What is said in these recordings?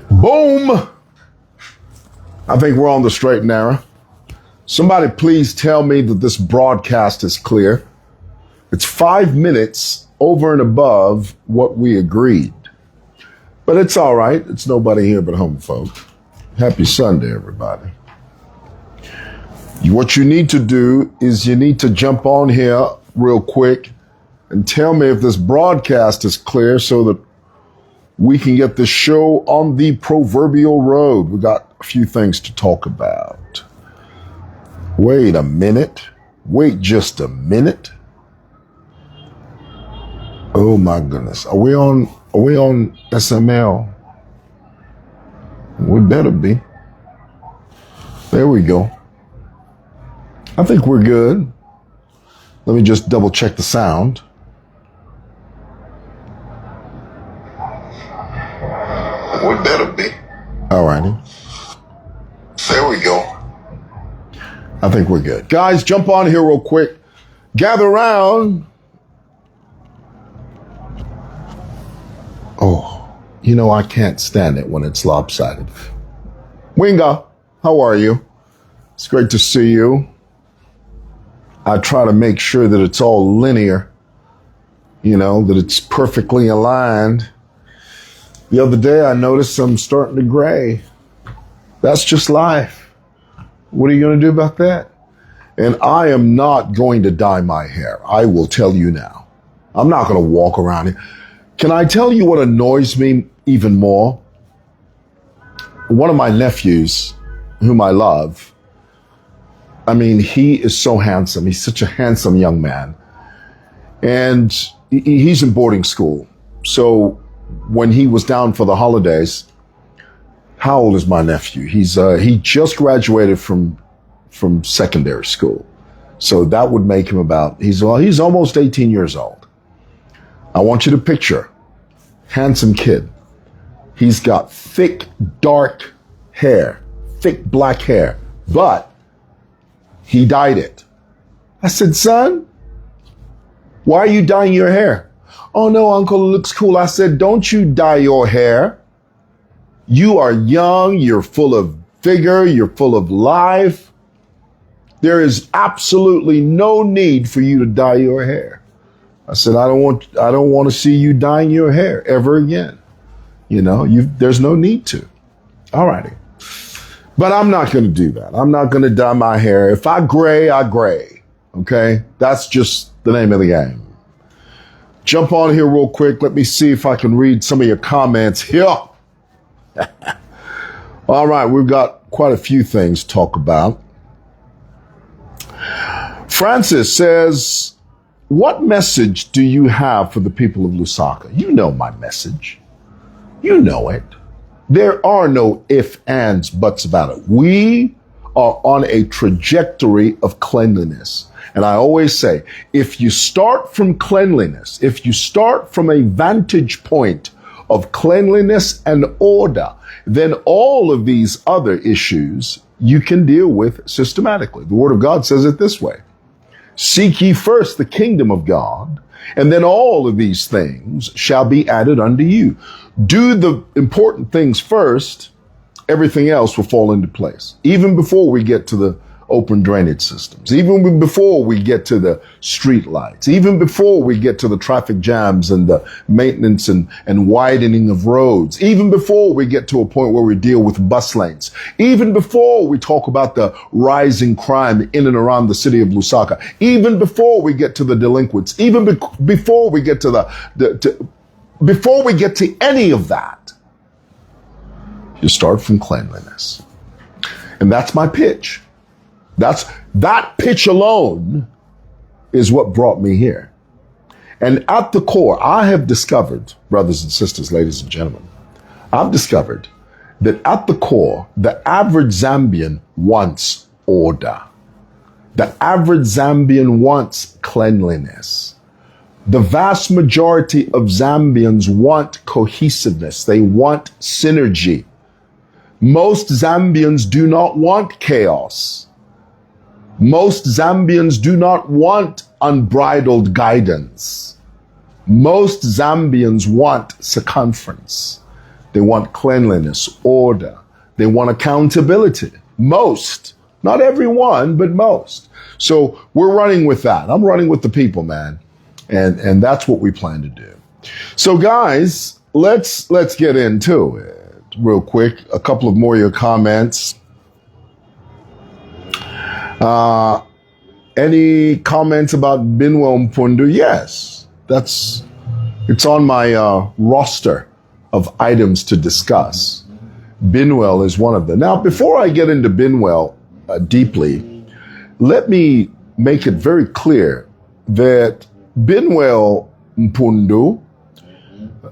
Boom! I think we're on the straight and narrow. Somebody please tell me that this broadcast is clear. It's 5 minutes over and above what we agreed. But it's all right. It's nobody here but home folk. Happy Sunday, everybody. What you need to do is you need to jump on here real quick and tell me if this broadcast is clear so that we can get the show on the proverbial road. We got a few things to talk about. Wait a minute. Wait just a minute. Oh my goodness. Are we on SML? We better be. There we go. I think we're good. Let me just double check the sound. We better be. All righty. There we go. I think we're good. Guys, jump on here real quick. Gather around. Oh, you know, I can't stand it when it's lopsided. Winga, how are you? It's great to see you. I try to make sure that it's all linear, you know, that it's perfectly aligned. The other day I noticed I'm starting to gray. That's just life. What are you going to do about that? And I am not going to dye my hair. I will tell you now. I'm not going to walk around here. Can I tell you what annoys me even more? One of my nephews, whom I love, I mean, he is so handsome. He's such a handsome young man. And he's in boarding school. So when he was down for the holidays, how old is my nephew? He just graduated from secondary school. So that would make him he's almost 18 years old. I want you to picture, handsome kid. He's got thick, dark hair, thick black hair, but he dyed it. I said, son, why are you dyeing your hair? Oh no, uncle, it looks cool. I said, don't you dye your hair. You are young, you're full of vigor, you're full of life. There is absolutely no need for you to dye your hair. I said, I don't want to see you dyeing your hair ever again. You know, there's no need to. All righty. But I'm not going to do that. I'm not going to dye my hair. If I gray, I gray. Okay? That's just the name of the game. Jump on here real quick. Let me see if I can read some of your comments here. All right. We've got quite a few things to talk about. Francis says, what message do you have for the people of Lusaka? You know my message. You know it. There are no ifs, ands, buts about it. We are on a trajectory of cleanliness. And I always say, if you start from cleanliness, if you start from a vantage point of cleanliness and order, then all of these other issues you can deal with systematically. The Word of God says it this way. Seek ye first the kingdom of God, and then all of these things shall be added unto you. Do the important things first, everything else will fall into place. Even before we get to the open drainage systems, even before we get to the street lights, even before we get to the traffic jams and the maintenance and widening of roads, even before we get to a point where we deal with bus lanes, even before we talk about the rising crime in and around the city of Lusaka, even before we get to the delinquents, even before we get to before we get to any of that, you start from cleanliness. And that's my pitch. That pitch alone is what brought me here. And at the core, I have discovered, brothers and sisters, ladies and gentlemen, I've discovered that at the core, the average Zambian wants order. The average Zambian wants cleanliness. The vast majority of Zambians want cohesiveness. They want synergy. Most Zambians do not want chaos. Most Zambians do not want unbridled guidance. Most Zambians want circumference. They want cleanliness, order. They want accountability. Most, not everyone, but most. So we're running with that. I'm running with the people, man. And that's what we plan to do. So guys, let's get into it real quick. A couple of more of your comments. Any comments about Binwell MPUNDU? Yes, it's on my roster of items to discuss. Binwell is one of them. Now, before I get into Binwell deeply, let me make it very clear that Binwell MPUNDU,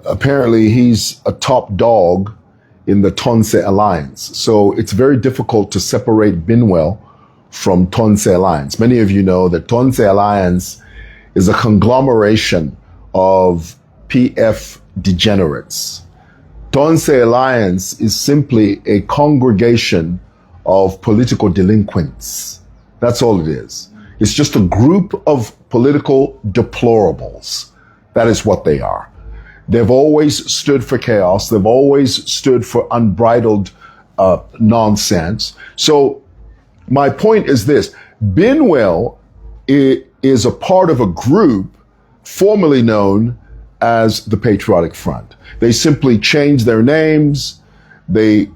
apparently he's a top dog in the Tonse Alliance. So it's very difficult to separate Binwell from Tonse Alliance. Many of you know that Tonse Alliance is a conglomeration of PF degenerates. Tonse Alliance is simply a congregation of political delinquents. That's all it is. It's just a group of political deplorables. That is what they are. They've always stood for chaos. They've always stood for unbridled nonsense. So my point is this: Binwell is a part of a group formerly known as the Patriotic Front. They simply changed their names. They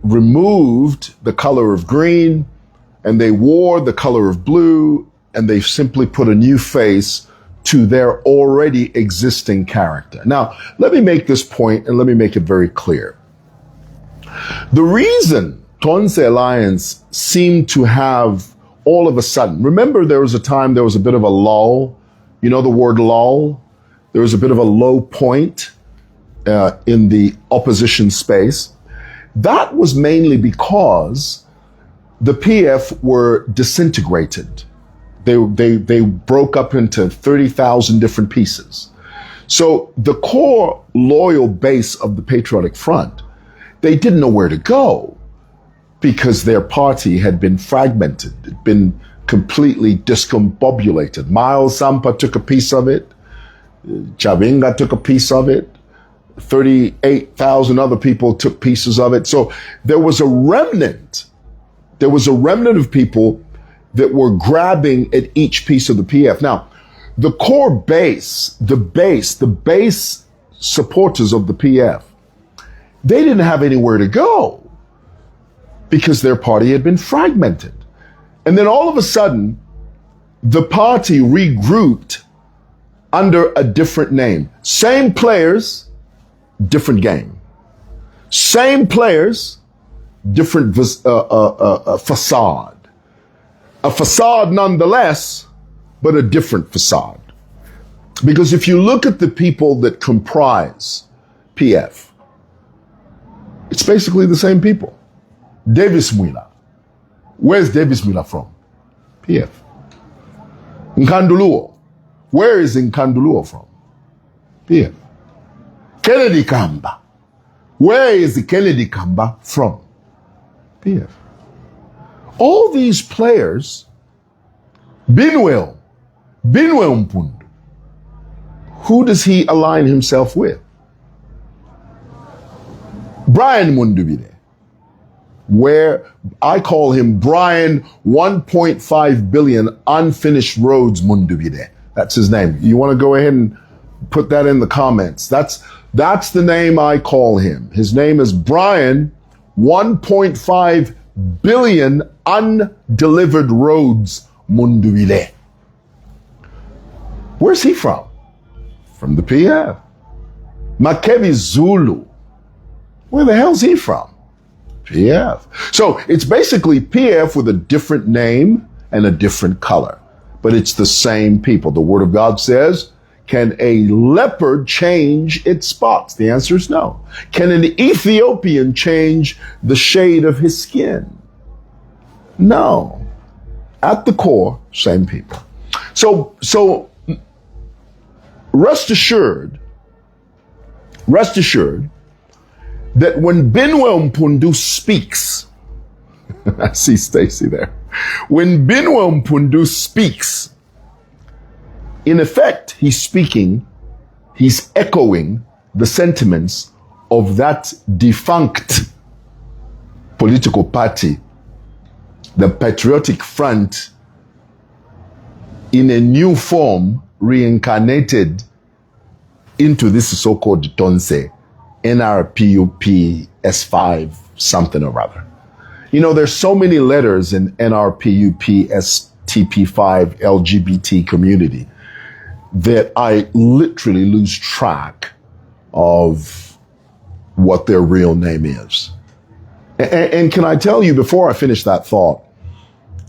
removed the color of green and they wore the color of blue, and they simply put a new face to their already existing character. Now, let me make this point and let me make it very clear. The reason Tonse Alliance seemed to have all of a sudden, remember there was a time there was a bit of a lull. You know the word lull? There was a bit of a low point in the opposition space. That was mainly because the PF were disintegrated. They broke up into 30,000 different pieces. So the core loyal base of the Patriotic Front, they didn't know where to go because their party had been fragmented, had been completely discombobulated. Miles Sampa took a piece of it. Chavinga took a piece of it. 38,000 other people took pieces of it. So there was a remnant. There was a remnant of people that were grabbing at each piece of the PF. Now, the core base, the base supporters of the PF, they didn't have anywhere to go because their party had been fragmented. And then all of a sudden, the party regrouped under a different name. Same players, different game. Same players, different facade. A facade nonetheless, but a different facade. Because if you look at the people that comprise PF, it's basically the same people. Davis Mwila. Where's Davis Mwila from? PF. Nkanduluo. Where is Nkanduluo from? PF. Kennedy Kamba. Where is the Kennedy Kamba from? PF. All these players, Binwell MPUNDU, who does he align himself with? Brian Mundubile, where I call him Brian 1.5 billion unfinished roads Mundubile. That's his name. You want to go ahead and put that in the comments. That's the name I call him. His name is Brian 1.5 billion undelivered roads Mundubile. Where's he from? From the PF. Makebi Zulu. Where the hell's he from? PF. So it's basically PF with a different name and a different color, but it's the same people. The Word of God says, can a leopard change its spots? The answer is no. Can an Ethiopian change the shade of his skin? No. At the core, same people. So rest assured that when Binwell MPUNDU speaks, I see Stacy there. When Binwell MPUNDU speaks, in effect, he's echoing the sentiments of that defunct political party, the Patriotic Front, in a new form, reincarnated into this so-called Tonse, NRPUP S5 something or other. You know, there's so many letters in NRPUP STP5 LGBT community that I literally lose track of what their real name is. And can I tell you, before I finish that thought,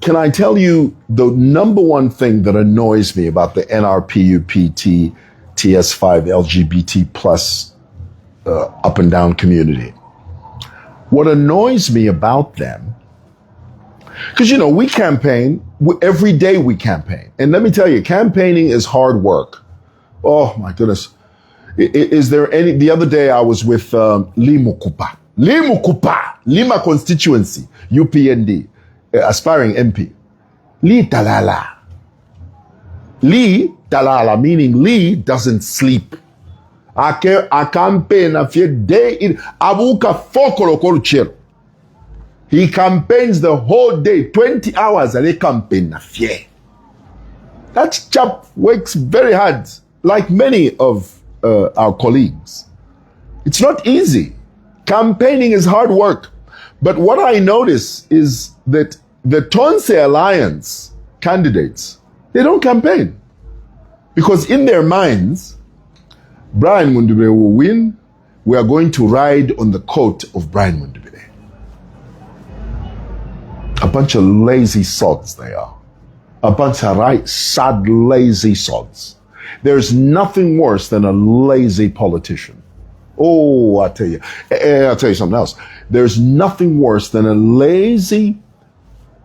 can I tell you the number one thing that annoys me about the NRPUPT TS5 LGBT plus up and down community? What annoys me about them, because, you know, we campaign, every day we campaign. And let me tell you, campaigning is hard work. Oh, my goodness. Is there any, the other day I was with Lima constituency, UPND, aspiring MP. Lee Talala. Lee Talala, meaning Lee doesn't sleep. A campaign a few day in Abuka Fokolo Koruchero. He campaigns the whole day, 20 hours, and he campaign a few. That chap works very hard, like many of our colleagues. It's not easy. Campaigning is hard work. But what I notice is that the Tonse Alliance candidates, they don't campaign. Because in their minds, Brian Mundubile will win. We are going to ride on the coat of Brian Mundubile. A bunch of lazy sods they are. A bunch of sad, lazy sods. There's nothing worse than a lazy politician. Oh, I'll tell you something else. There's nothing worse than a lazy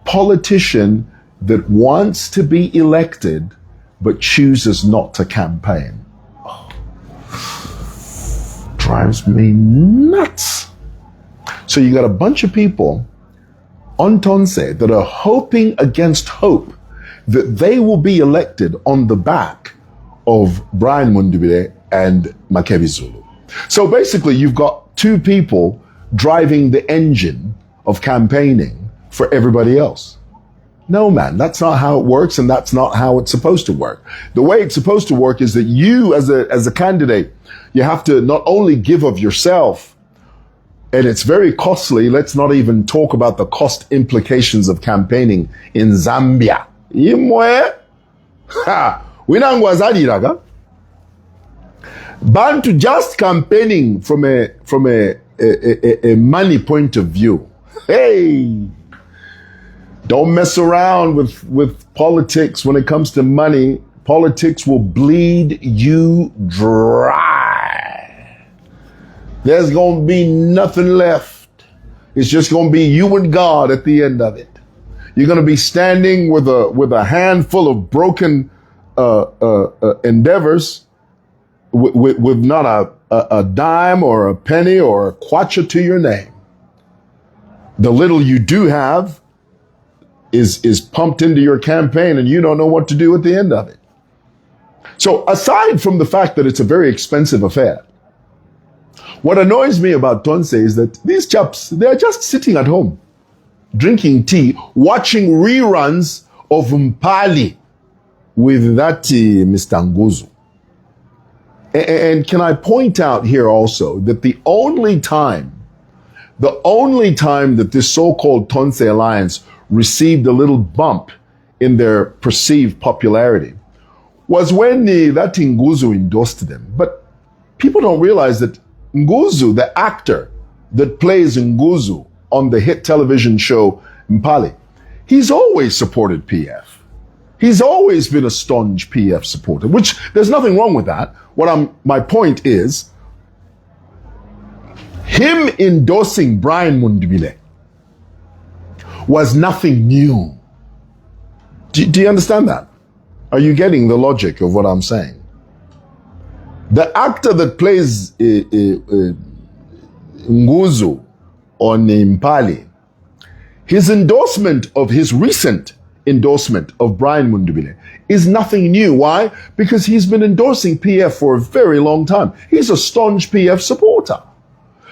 politician that wants to be elected but chooses not to campaign. Oh, drives me nuts. So you got a bunch of people on Tonse that are hoping against hope that they will be elected on the back of Brian Mundubile and Makebi Zulu. So basically you've got two people driving the engine of campaigning for everybody else. No, man, that's not how it works, and that's not how it's supposed to work. The way it's supposed to work is that you, as a candidate, you have to not only give of yourself, and it's very costly. Let's not even talk about the cost implications of campaigning in Zambia. Bantu just campaigning from a money point of view. Hey, don't mess around with politics when it comes to money. Politics will bleed you dry. There's going to be nothing left. It's just going to be you and God at the end of it. You're going to be standing with a handful of broken endeavors, with not a dime or a penny or a kwacha to your name. The little you do have is pumped into your campaign, and you don't know what to do at the end of it. So aside from the fact that it's a very expensive affair, what annoys me about Tonse is that these chaps, they're just sitting at home, drinking tea, watching reruns of Mpali with that Mr. Nguzu. And can I point out here also that the only time that this so-called Tonse Alliance received a little bump in their perceived popularity was when that Nguzu endorsed them. But people don't realize that Nguzu, the actor that plays Nguzu on the hit television show Mpali, he's always supported PF. He's always been a staunch PF supporter, which there's nothing wrong with that. My point is, him endorsing Brian Mundubile was nothing new. Do you understand that? Are you getting the logic of what I'm saying? The actor that plays Nguzu on Mpali, his recent endorsement of Brian Mundubile is nothing new. Why? Because he's been endorsing PF for a very long time. He's a staunch PF supporter.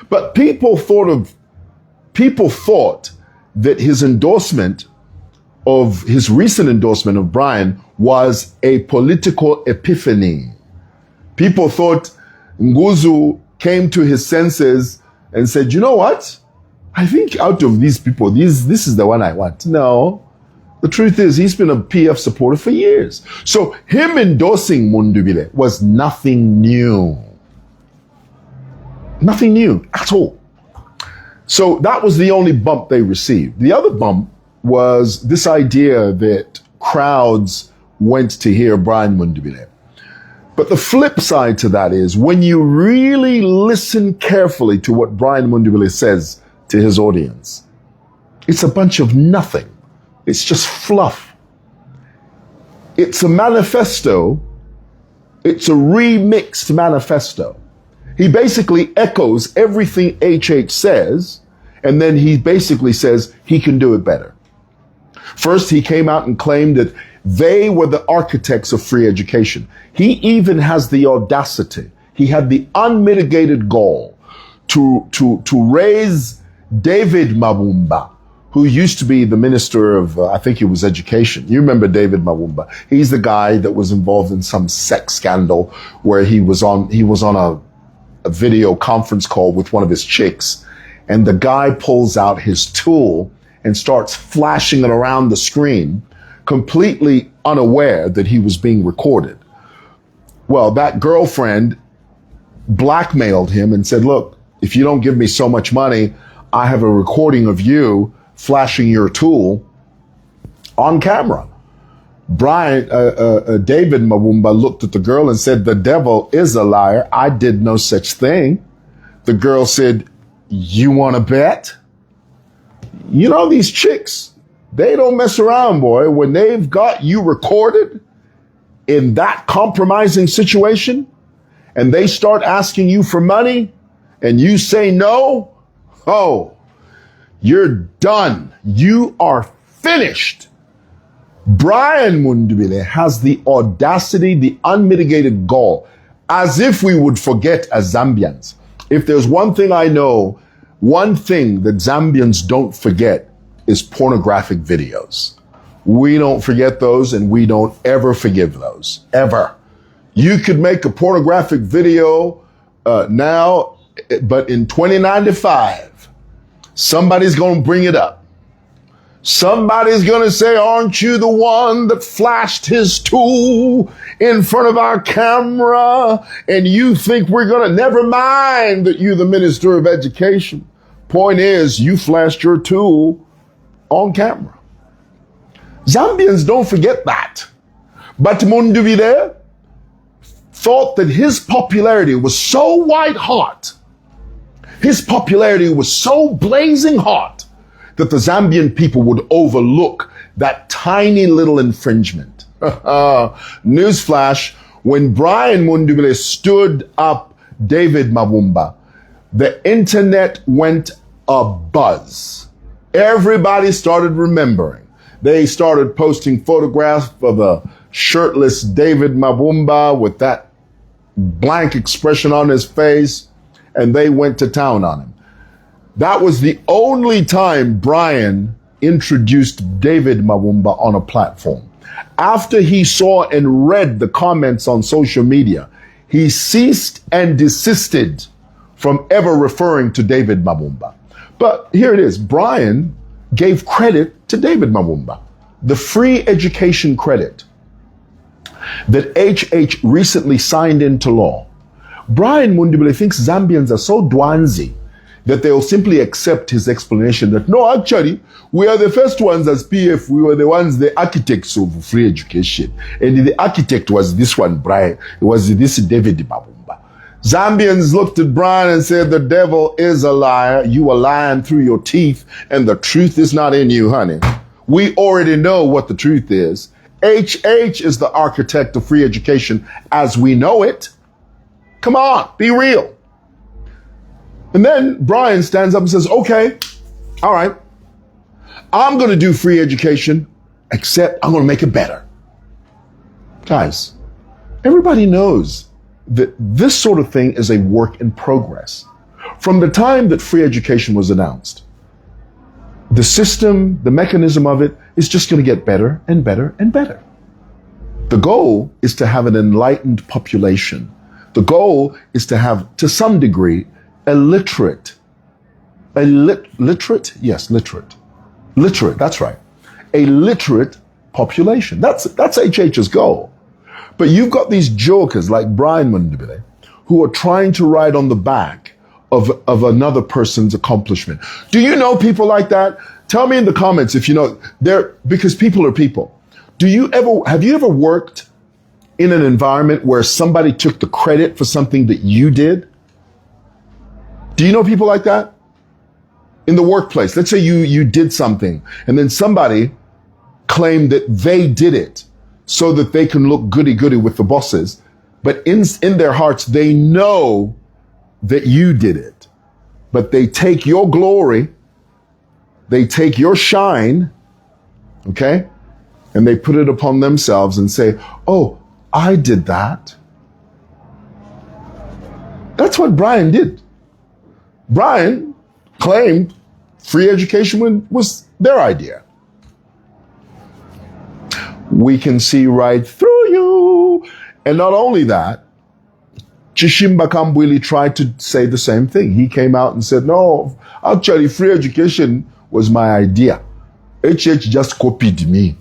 But people thought that his recent endorsement of Brian was a political epiphany. People thought Nguzu came to his senses and said, you know what? I think out of these people, this is the one I want. No. The truth is, he's been a PF supporter for years. So him endorsing Mundubile was nothing new. Nothing new at all. So that was the only bump they received. The other bump was this idea that crowds went to hear Brian Mundubile. But the flip side to that is when you really listen carefully to what Brian Mundubile says to his audience, it's a bunch of nothing. It's just fluff. It's a manifesto. It's a remixed manifesto. He basically echoes everything HH says, and then he basically says he can do it better. First, he came out and claimed that they were the architects of free education. He even has the audacity. He had the unmitigated gall to raise David Mabumba, who used to be the minister of, I think it was education. You remember David Mabumba. He's the guy that was involved in some sex scandal where he was on a video conference call with one of his chicks, and the guy pulls out his tool and starts flashing it around the screen, completely unaware that he was being recorded. Well, that girlfriend blackmailed him and said, look, if you don't give me so much money, I have a recording of you flashing your tool on camera. David Mabumba looked at the girl and said, the devil is a liar. I did no such thing. The girl said, you want to bet? You know, these chicks, they don't mess around, boy. When they've got you recorded in that compromising situation and they start asking you for money and you say no, oh, you're done. You are finished. Brian Mundubile has the audacity, the unmitigated gall, as if we would forget as Zambians. If there's one thing I know, one thing that Zambians don't forget is pornographic videos. We don't forget those, and we don't ever forgive those, ever. You could make a pornographic video now, but in 2095, somebody's going to bring it up. Somebody's going to say, aren't you the one that flashed his tool in front of our camera? And you think we're going to never mind that you're the Minister of Education. Point is, you flashed your tool on camera. Zambians don't forget that. But Mundubile thought that his popularity was so white hot, his popularity was so blazing hot, that the Zambian people would overlook that tiny little infringement. Newsflash, when Brian Mundubile stood up David Mabumba, the internet went abuzz. Everybody started remembering. They started posting photographs of a shirtless David Mabumba with that blank expression on his face, and they went to town on him. That was the only time Brian introduced David Mabumba on a platform. After he saw and read the comments on social media, he ceased and desisted from ever referring to David Mabumba. But here it is. Brian gave credit to David Mabumba, the free education credit that HH recently signed into law. Brian Mundubile thinks Zambians are so dwanzy that they'll simply accept his explanation that, no, actually, we are the first ones as PF. We were the ones, the architects of free education. And the architect was this one, Brian. It was this David Mabumba. Zambians looked at Brian and said, the devil is a liar. You are lying through your teeth, and the truth is not in you, honey. We already know what the truth is. HH is the architect of free education as we know it. Come on, be real. And then Brian stands up and says, okay, all right, I'm going to do free education, except I'm going to make it better. Guys, everybody knows that this sort of thing is a work in progress. From the time that free education was announced, the system, the mechanism of it is just going to get better and better and better. The goal is to have an enlightened population. The goal is to have, to some degree, literate, that's right. A literate population. That's HH's goal. But you've got these jokers like Brian Mundubile who are trying to ride on the back of another person's accomplishment. Do you know people like that? Tell me in the comments if you know. Because people are people. Have you ever worked in an environment where somebody took the credit for something that you did? Do you know people like that? In the workplace, let's say you did something and then somebody claimed that they did it so that they can look goody-goody with the bosses. But in their hearts, they know that you did it. But they take your glory, they take your shine, okay? And they put it upon themselves and say, oh, I did that. That's what Brian did. Brian claimed free education was their idea. We can see right through you. And not only that, Chishimba KAMBWILI tried to say the same thing. He came out and said, no, actually free education was my idea. HH just copied me.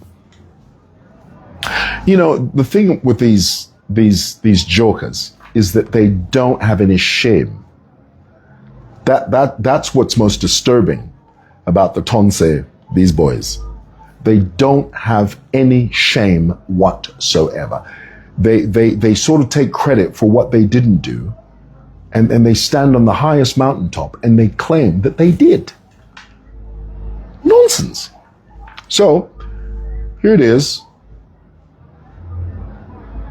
You know, the thing with these jokers is that they don't have any shame. That's what's most disturbing about the Tonse, these boys. They don't have any shame whatsoever. They sort of take credit for what they didn't do, and they stand on the highest mountaintop and they claim that they did. Nonsense. So, here it is.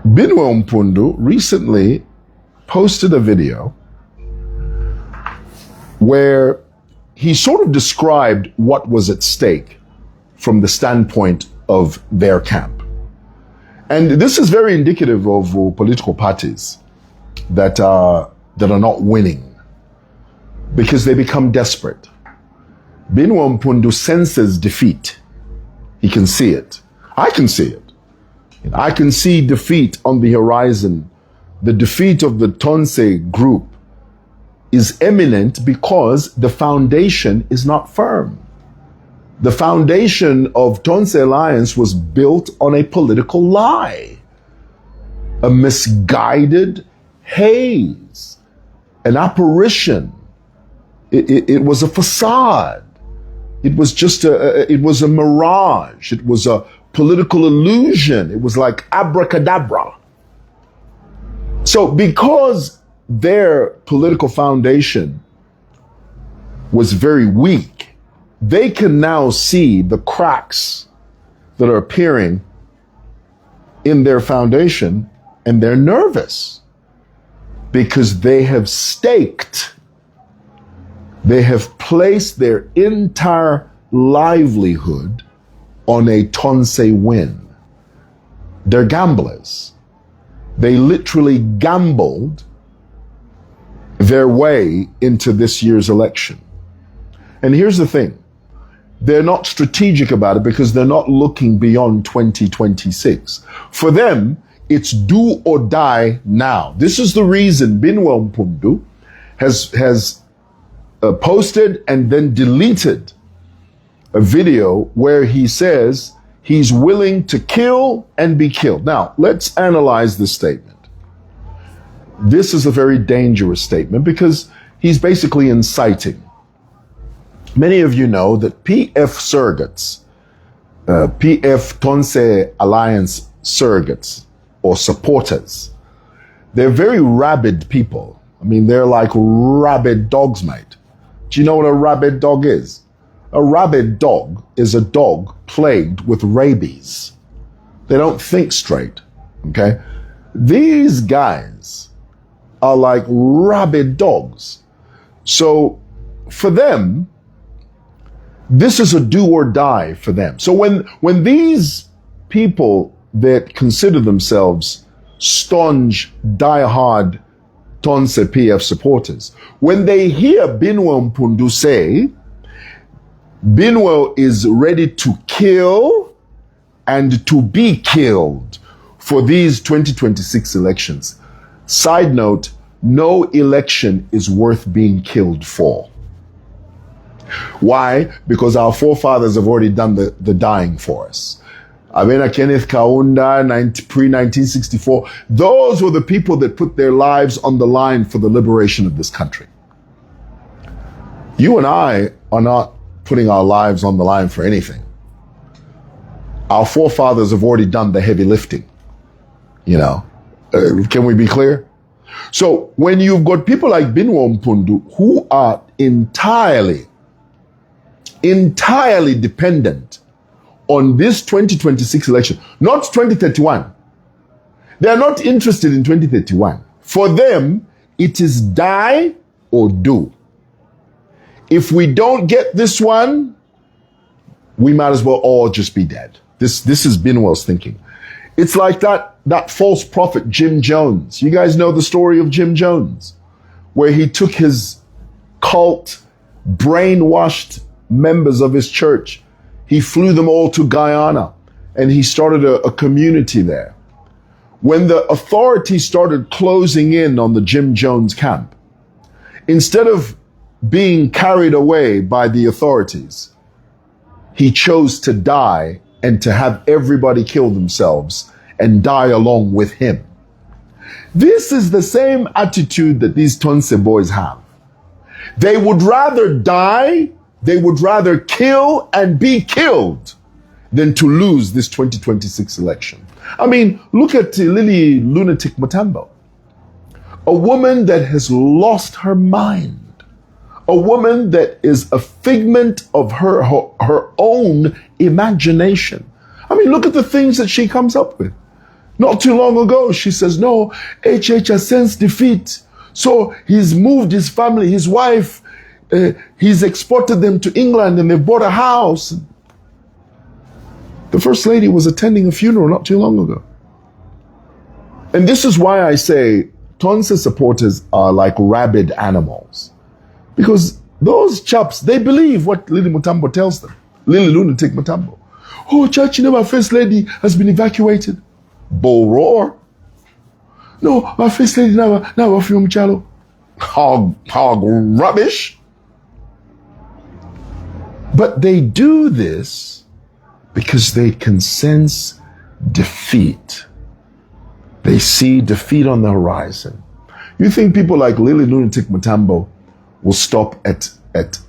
Binwell MPUNDU recently posted a video where he sort of described what was at stake from the standpoint of their camp. And this is very indicative of political parties that are not winning because they become desperate. Binwell MPUNDU senses defeat. He can see it. I can see it. I can see defeat on the horizon. The defeat of the Tonse group is imminent because the foundation is not firm. The foundation of Tonse Alliance was built on a political lie, a misguided haze, an apparition. It was a facade. It was just it was a mirage. It was a political illusion. It was like abracadabra. So because their political foundation was very weak, they can now see the cracks that are appearing in their foundation, and they're nervous because they have staked, they have placed their entire livelihood on a Tonse win. They're gamblers. They literally gambled their way into this year's election. And here's the thing. They're not strategic about it because they're not looking beyond 2026. For them, it's do or die now. This is the reason Binwell MPUNDU has posted and then deleted a video where he says he's willing to kill and be killed. Now, let's analyze this statement. This is a very dangerous statement because he's basically inciting. Many of you know that PF surrogates, PF Tonse Alliance surrogates or supporters, they're very rabid people. I mean, they're like rabid dogs, mate. Do you know what a rabid dog is? A rabid dog is a dog plagued with rabies. They don't think straight, okay? These guys are like rabid dogs. So for them, this is a do or die for them. So when these people that consider themselves staunch, diehard Tonse PF supporters. When they hear Binwell MPUNDU say, Binwell is ready to kill and to be killed for these 2026 elections. Side note, no election is worth being killed for. Why? Because our forefathers have already done the dying for us. Abena Kenneth Kaunda, pre-1964, those were the people that put their lives on the line for the liberation of this country. You and I are not putting our lives on the line for anything. Our forefathers have already done the heavy lifting. You know, can we be clear? So when you've got people like Binwell MPUNDU who are entirely dependent on this 2026 election, not 2031. They are not interested in 2031. For them, it is die or do. If we don't get this one, we might as well all just be dead. This is Binwell's thinking. It's like that false prophet Jim Jones. You guys know the story of Jim Jones, where he took his cult, brainwashed members of his church. He flew them all to Guyana and he started a community there. When the authorities started closing in on the Jim Jones camp, instead of being carried away by the authorities, he chose to die and to have everybody kill themselves and die along with him. This is the same attitude that these Tonse boys have. They would rather die, they would rather kill and be killed than to lose this 2026 election. I mean, look at Lily Lunatic Matambo, a woman that has lost her mind, a woman that is a figment of her own imagination. I mean, look at the things that she comes up with. Not too long ago, she says, no, HH has sensed defeat. So he's moved his family, his wife, he's exported them to England and they've bought a house. The First Lady was attending a funeral not too long ago. And this is why I say Tonse supporters are like rabid animals. Because those chaps, they believe what Lily Mutambo tells them. Lily Lunatic Mutambo. Oh, church, you know, my First Lady has been evacuated. Bull roar. No, my First Lady now from Chalo. Hog rubbish. But they do this because they can sense defeat. They see defeat on the horizon. You think people like Lily Lunatic Mutambo will stop at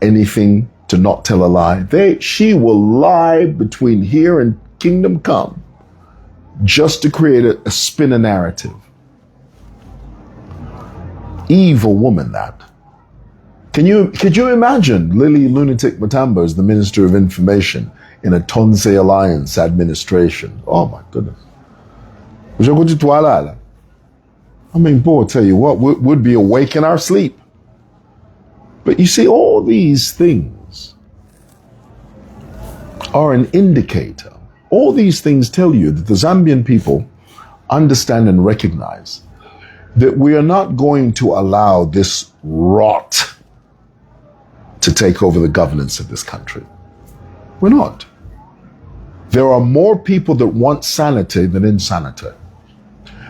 anything to not tell a lie? She will lie between here and kingdom come just to create a spin a narrative. Evil woman, that. Could you imagine Lily Lunatic Mutambo as the Minister of Information in a Tonse Alliance administration? Oh my goodness. I mean, boy, tell you what, we'd be awake in our sleep. But you see, all these things are an indicator. All these things tell you that the Zambian people understand and recognize that we are not going to allow this rot to take over the governance of this country. We're not. There are more people that want sanity than insanity.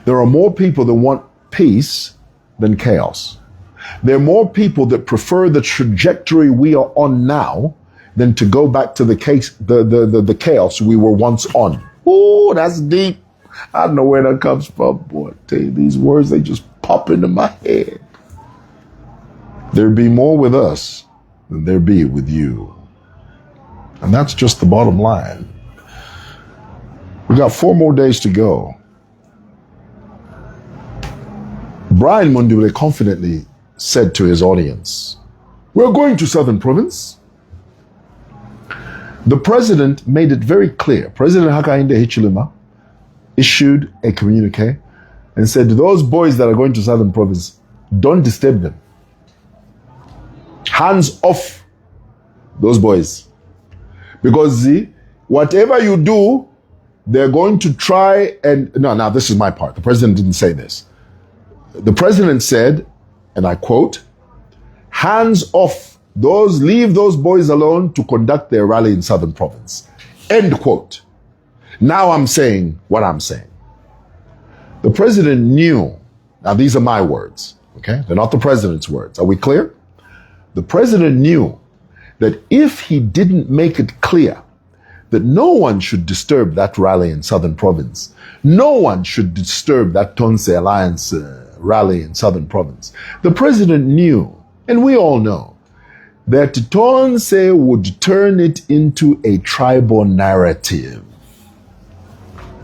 There are more people that want peace than chaos. There are more people that prefer the trajectory we are on now than to go back to the chaos we were once on. Oh, that's deep. I don't know where that comes from, boy. I tell you, these words, they just pop into my head. There be more with us than there be with you. And that's just the bottom line. We got 4 more days to go. Brian Mundule confidently said to his audience, we're going to Southern Province. The president made it very clear. President Hakainde Hichilema issued a communique and said, those boys that are going to Southern Province, don't disturb them. Hands off those boys. Because whatever you do, they're going to try and... No, now this is my part. The president didn't say this. The president said and I quote, hands off, leave those boys alone to conduct their rally in Southern Province. End quote. Now I'm saying what I'm saying. The president knew, now these are my words, okay? They're not the president's words. Are we clear? The president knew that if he didn't make it clear that no one should disturb that rally in Southern Province, no one should disturb that Tonse Alliance rally in Southern Province, the president knew, and we all know, that Tonse would turn it into a tribal narrative.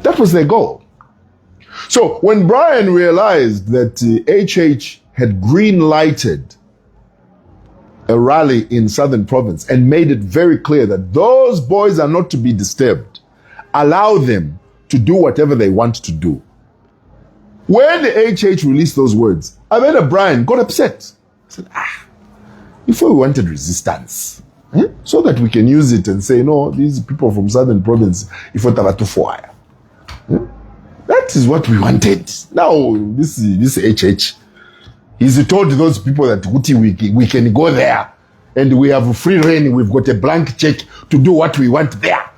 That was their goal. So when Brian realized that HH had green-lighted a rally in Southern Province and made it very clear that those boys are not to be disturbed, allow them to do whatever they want to do. When the HH released those words, Brian got upset. I said, if we wanted resistance, so that we can use it and say, no, these people from Southern Province, if we have to fire. That is what we wanted. Now, this HH, he's told those people that we can go there and we have free reign, we've got a blank check to do what we want there.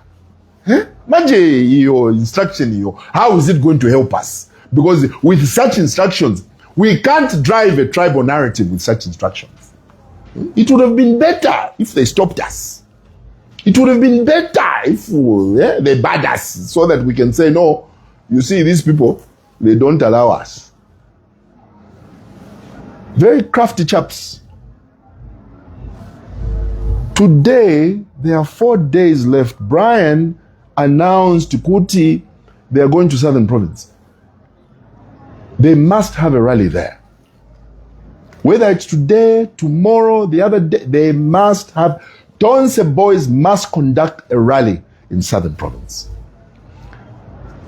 Imagine your instruction, how is it going to help us? Because with such instructions, we can't drive a tribal narrative with such instructions. It would have been better if they stopped us. It would have been better if they barred us so that we can say, no, you see, these people, they don't allow us. Very crafty chaps. Today, there are 4 days left. Brian announced to Kuti they are going to Southern Province. They must have a rally there. Whether it's today, tomorrow, the other day, they must have. Tonse boys must conduct a rally in Southern Province.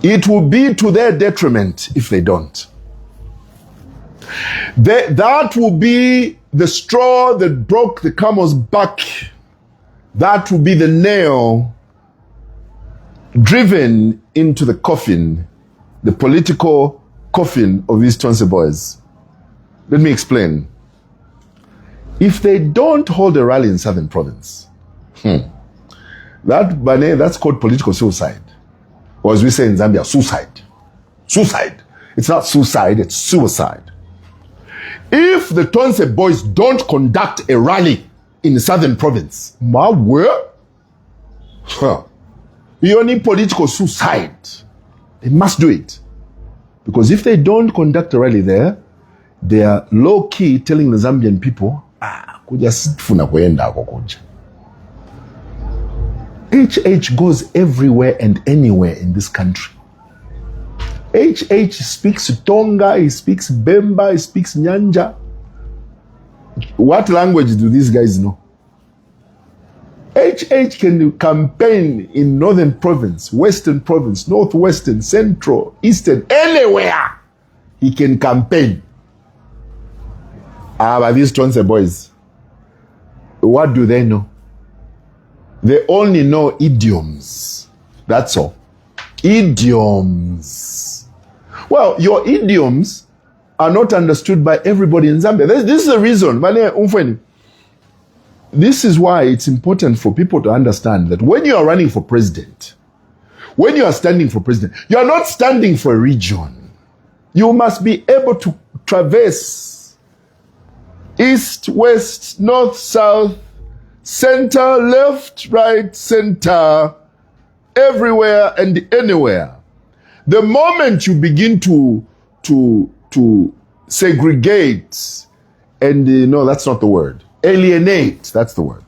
It will be to their detriment if they don't. That will be the straw that broke the camel's back. That will be the nail driven into the coffin, the political coffin of these Tonse boys. Let me explain. If they don't hold a rally in Southern Province, that's called political suicide. Or as we say in Zambia, suicide. Suicide. It's not suicide, it's suicide. If the Tonse boys don't conduct a rally in the Southern Province, you need political suicide. They must do it. Because if they don't conduct a rally there, they are low-key telling the Zambian people, HH goes everywhere and anywhere in this country. HH speaks Tonga, he speaks Bemba, he speaks Nyanja. What language do these guys know? HH can campaign in Northern Province, Western Province, Northwestern, Central, Eastern, anywhere he can campaign. But these Tonse boys, what do they know? They only know idioms. That's all. Idioms. Well, your idioms are not understood by everybody in Zambia. This is the reason. This is why it's important for people to understand that when you are running for president, when you are standing for president, you are not standing for a region. You must be able to traverse east, west, north, south, center, left, right, center, everywhere and anywhere. The moment you begin to segregate and, no, that's not the word. Alienate, that's the word.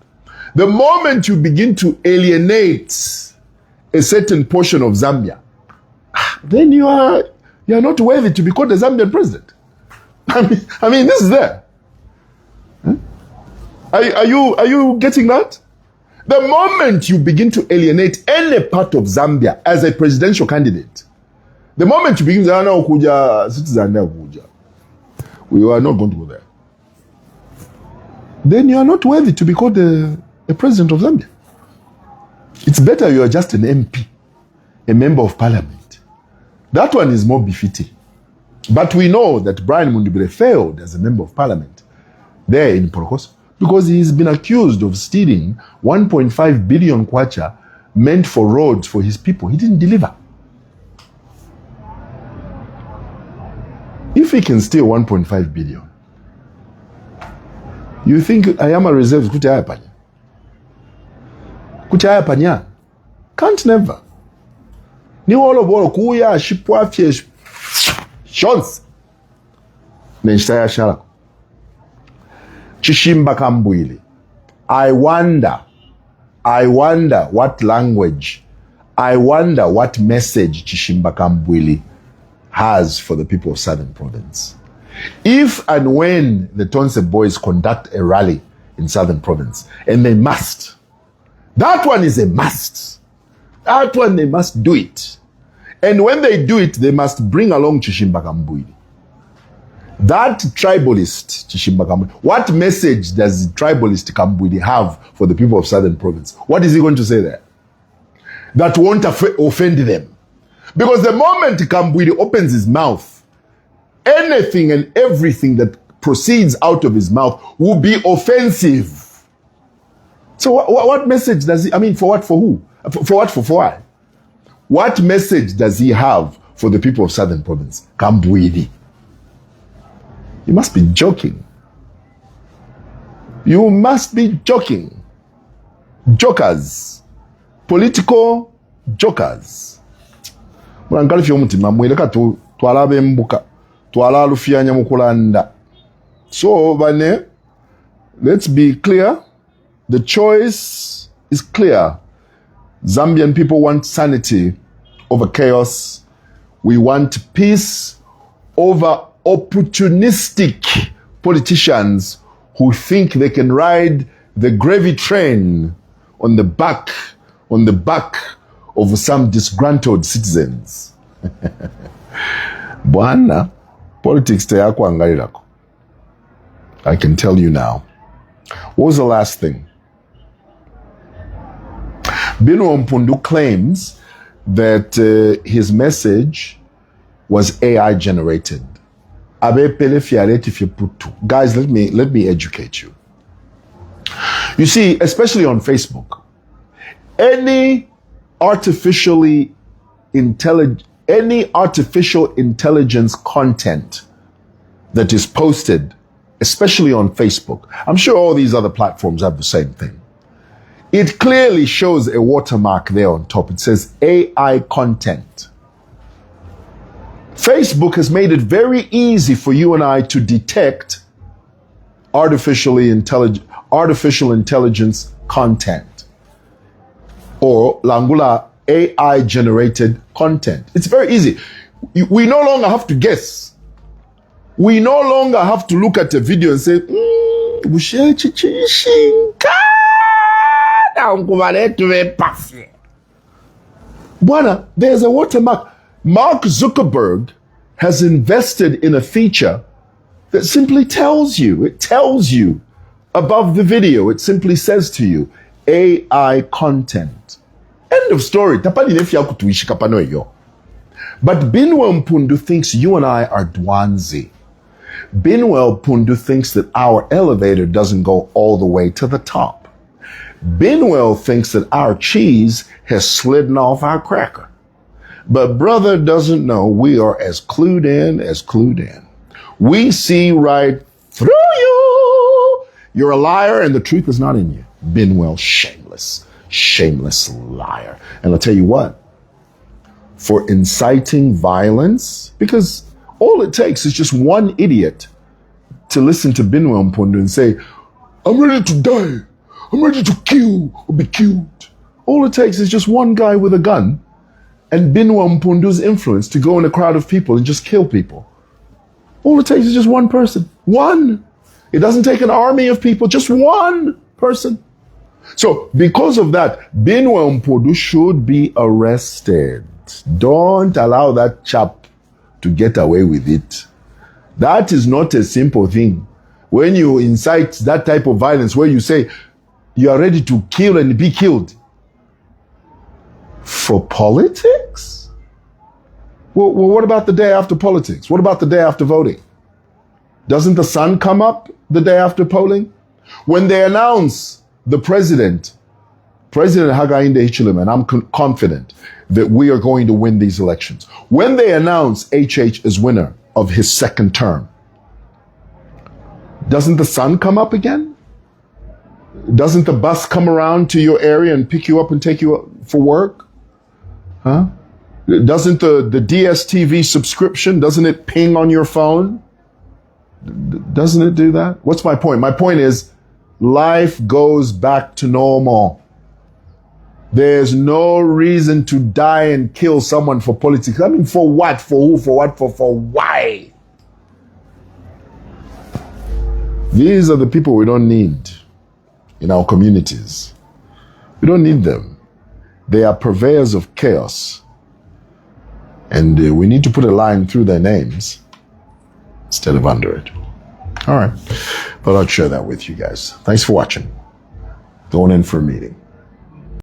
The moment you begin to alienate a certain portion of Zambia, then you are not worthy to be called a Zambian president. I mean, this is there. Are you getting that? The moment you begin to alienate any part of Zambia as a presidential candidate, the moment you begin to say, we are not going to go there, then you are not worthy to be called a president of Zambia. It's better you are just an MP, a member of parliament. That one is more befitting. But we know that Brian Mundubire failed as a member of parliament there in Porokos because he's been accused of stealing 1.5 billion kwacha meant for roads for his people. He didn't deliver. If he can steal 1.5 billion, you think Ayama reserves kuti ayapanya? Kuti ayapanya? Can't never. Ni wolo bolo kuya shipwa fye shots. Nenshitaya shala. Chishimba KAMBWILI. I wonder what language, I wonder what message Chishimba KAMBWILI has for the people of Southern Province. If and when the Tonse boys conduct a rally in Southern Province, and they must, that one is a must. That one they must do it. And when they do it, they must bring along Chishimba KAMBWILI. That tribalist Chishimba KAMBWILI, what message does tribalist KAMBWILI have for the people of Southern Province? What is he going to say there? That won't offend them. Because the moment KAMBWILI opens his mouth, anything and everything that proceeds out of his mouth will be offensive. So what message does he, I mean, for what, for who? For what, for why? What message does he have for the people of Southern Province? KAMBWILI. You must be joking. You must be joking. Jokers. Political jokers. So, Bane, let's be clear. The choice is clear. Zambian people want sanity over chaos. We want peace over opportunistic politicians who think they can ride the gravy train on the back of some disgruntled citizens. Bwana, politics teyakuangalirako. I can tell you now. What was the last thing? Binwell MPUNDU claims that his message was AI generated. Guys, let me educate you. You see, especially on Facebook, any artificial intelligence content that is posted, especially on Facebook, I'm sure all these other platforms have the same thing. It clearly shows a watermark there on top. It says AI content. Facebook has made it very easy for you and I to detect artificial intelligence content or Langula AI generated content. It's very easy. We no longer have to guess. We no longer have to look at a video and say, Bwana, there's a watermark. Mark Zuckerberg has invested in a feature that simply tells you, above the video, it simply says to you, AI content. End of story. But Binwell MPUNDU thinks you and I are Dwanzi. Binwell MPUNDU thinks that our elevator doesn't go all the way to the top. Binwell thinks that our cheese has slidden off our cracker. But brother doesn't know we are as clued in as clued in. We see right through you. You're a liar and the truth is not in you. Binwell, shameless liar. And I'll tell you what, for inciting violence, because all it takes is just one idiot to listen to Binwell MPUNDU and say, I'm ready to die. I'm ready to kill or be killed. All it takes is just one guy with a gun and Binwell MPUNDU's influence to go in a crowd of people and just kill people. All it takes is just one person. One. It doesn't take an army of people, just one person. So because of that, Binwell MPUNDU should be arrested. Don't allow that chap to get away with it. That is not a simple thing. When you incite that type of violence where you say you are ready to kill and be killed for politics? Well, what about the day after politics? What about the day after voting? Doesn't the sun come up the day after polling? When they announce the President Hakainde Hichilema, and I'm confident that we are going to win these elections. When they announce HH as winner of his second term, doesn't the sun come up again? Doesn't the bus come around to your area and pick you up and take you up for work? Huh? Doesn't the DSTV subscription, doesn't it ping on your phone? Doesn't it do that? What's my point? My point is life goes back to normal. There's no reason to die and kill someone for politics. I mean, for what? For who? For what? For why? These are the people we don't need in our communities. We don't need them. They are purveyors of chaos. And we need to put a line through their names instead of under it. All right. Thought I'd share that with you guys. Thanks for watching. Going in for a meeting.